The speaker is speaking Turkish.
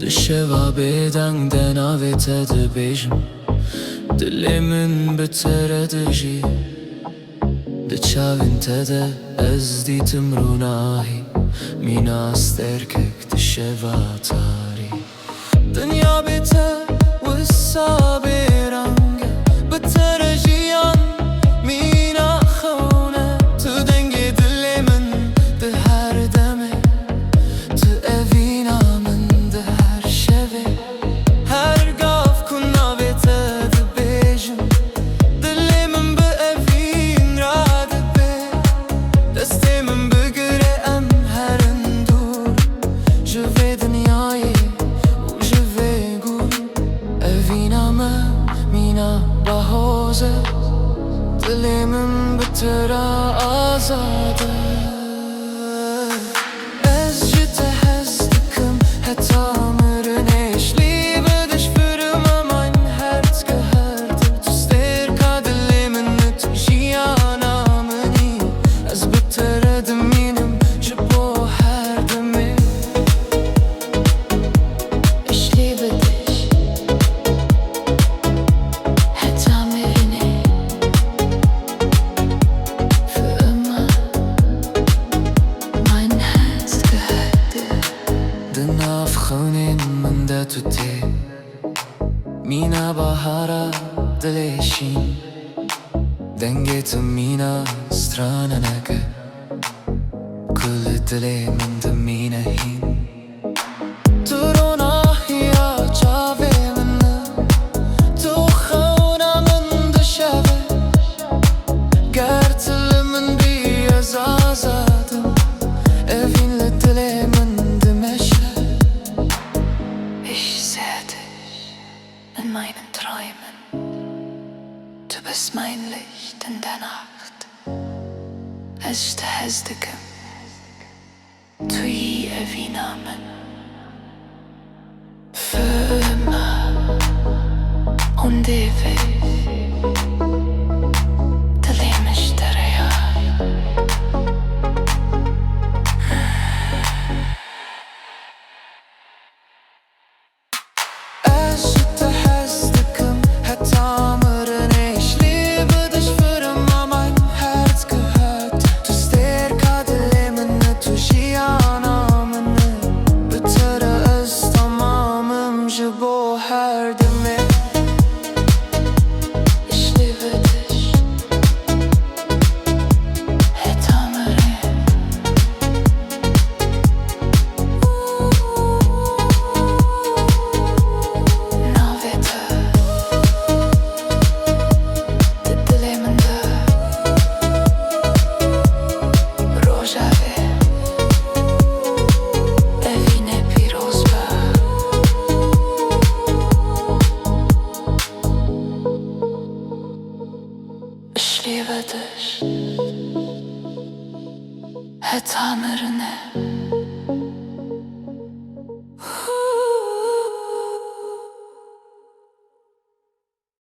Dışeva bedenden avete dibêjim Dilimin bitere jî Di çavên te de ez dîtim rûnahî Mîna sterkek dişeva tarî Dinya bê te wisa bêreng e Bitere jiyan mîna xewne Tu dengê dilê min di her demê Tu evîna min di her şevê Her gav ku navê te dibêjim Dilê min bi evîn ra dibe Destê min bigire em herin dûr Ji vê dinyayê û ji vê gûr Evîna me mîna bahoz e Dilê min bi te ra azad e Ez ji te hez dikim heta mirinê Eşlî bi dişfirima mein herz geherde Tu stêrka dilê min e tu jiyana minî Ez bi te re dimînim ji bo her demê Eşlî bi diş heta mirinê Für immer mein Herz gehörte Di nav xewinên min de tu tê Mîna bahara dilê şîn Dengê tu mîna straneneke Ku li dilê min dimîne hîn Tu ronahiya çavê min e Tu xewna min dişeve Ger tu li min bî ez azadim Evîn li dilê min dimeşe Ich sehe dich in meinen Träumen Du bist mein Licht in der Nacht Ez ji te hez dikim Tu yî evîna min Für immer und ewig Dilê min ji te re ya Ez ji te hez dikim heta mirinê Eşlî bi dişfirima mein herz gehört Tu stêrka dilê min e tu jiyana min e Bi te re ez tamamim ji bo her demê Ich liebe dich heta mirinê Navê te di dilê min de Rojavê evînê pîroz be Ich liebe dich heta mirinê